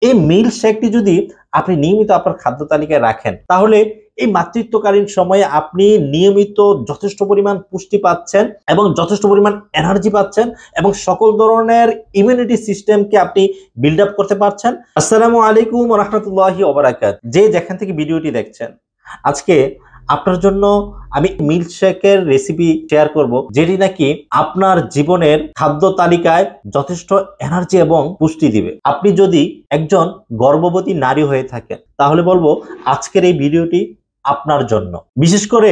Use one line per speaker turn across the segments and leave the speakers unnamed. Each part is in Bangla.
এই মিল্ক শেকটি যদি আপনি নিয়মিত আপনার খাদ্য তালিকায় রাখেন, তাহলে এই মাতৃত্বকালীন সময়ে আপনি নিয়মিত যথেষ্ট পরিমাণ পুষ্টি পাচ্ছেন এবং যথেষ্ট পরিমাণ এনার্জি পাচ্ছেন এবং সকল ধরনের ইমিউনিটি সিস্টেমকে আপনি বিল্ড আপ করতে পারছেন। আসসালামু আলাইকুম ওয়া রাহমাতুল্লাহি ওয়া বারাকাতুহু। যে যেখান থেকে ভিডিওটি দেখছেন, আজকে আপনার জন্য আমি মিল্ক শেকের রেসিপি শেয়ার করব, যেটি নাকি আপনার জীবনের খাদ্য তালিকায় যথেষ্ট এনার্জি এবং পুষ্টি দিবে। আপনি যদি একজন গর্ভবতী নারী হয়ে থাকেন, তাহলে বলবো আজকের এই ভিডিওটি আপনার জন্য। বিশেষ করে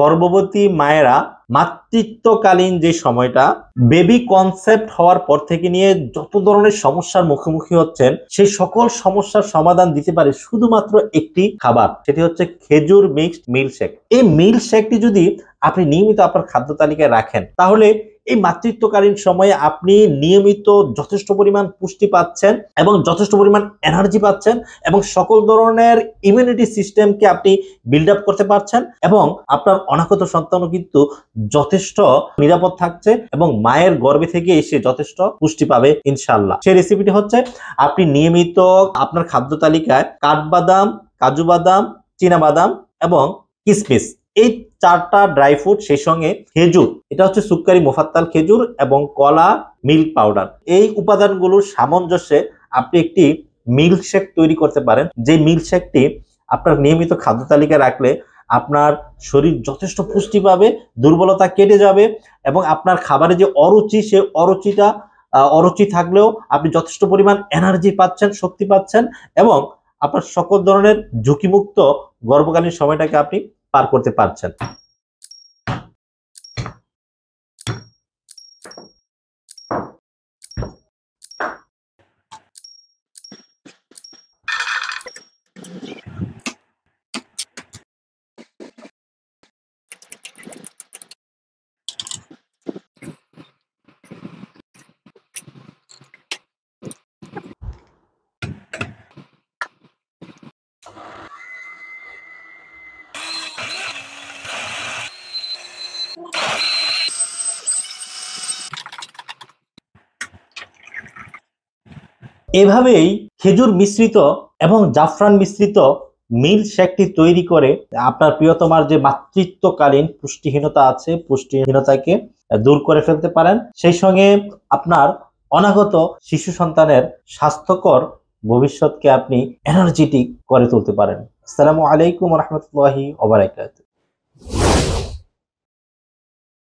গর্ভবতী মায়েরা মাতৃত্বকালীন যে সময়টা, বেবি কনসেপ্ট হওয়ার পর থেকে নিয়ে যত ধরনের সমস্যার মুখোমুখি হচ্ছেন, সেই সকল সমস্যার সমাধান দিতে পারে শুধুমাত্র একটি খাবার, সেটি হচ্ছে খেজুর মিক্সড মিল্ক শেক। এই মিল্ক শেকটি যদি আপনি নিয়মিত আপনার খাদ্য তালিকায় রাখেন, তাহলে এই মাতৃত্বকালীন সময়ে আপনি নিয়মিত যথেষ্ট পরিমাণ পুষ্টি পাচ্ছেন এবং যথেষ্ট পরিমাণ এনার্জি পাচ্ছেন এবং সকল ধরনের ইমিউনিটি সিস্টেমকে আপনি বিল্ড আপ করতে পারছেন এবং আপনার অনাগত সন্তানও কিন্তু যথেষ্ট নিরাপদ থাকছে এবং মায়ের গর্ভে থেকে এসে যথেষ্ট পুষ্টি পাবে ইনশাআল্লাহ। সেই রেসিপিটি হচ্ছে, আপনি নিয়মিত আপনার খাদ্য তালিকায় কাঠবাদাম, কাজু বাদাম, চীনা বাদাম এবং কিশমিশ, এই চারটা ড্রাই ফ্রুট, সেই সঙ্গে খেজুর, এটা হচ্ছে সুক্কারি মোফাত্তাল খেজুর এবং কলা, মিল্ক পাউডার, এই উপাদানগুলোর সামঞ্জস্যে আপনি একটি মিল্ক শেক তৈরি করতে পারেন। যে মিল্ক শেকটি আপনার নিয়মিত খাদ্য তালিকায় রাখলে আপনার শরীর যথেষ্ট পুষ্টি পাবে, দুর্বলতা কেটে যাবে এবং আপনার খাবারে যে অরুচি, সেই অরুচি থাকলেও আপনি যথেষ্ট পরিমাণ এনার্জি পাচ্ছেন, শক্তি পাচ্ছেন এবং আপনার সকল ধরনের ঝুঁকিমুক্ত গর্ভকালীন সময়টাকে আপনি পার করতে পারছেন। এভাবেই খেজুর মিশ্রিত এবং জাফরান মিশ্রিত মিল্ক শেকটি তৈরি করে আপনার প্রিয়তমার যে মাতৃত্বকালীন পুষ্টিহীনতা আছে, পুষ্টিহীনতাকে দূর করে ফেলতে পারেন। সেই সঙ্গে আপনার অনাগত শিশু সন্তানের স্বাস্থ্যকর ভবিষ্যৎকে আপনি এনার্জেটিক করে তুলতে পারেন। আসসালামু আলাইকুম ওয়া রাহমাতুল্লাহি ওয়া বারাকাতুহু।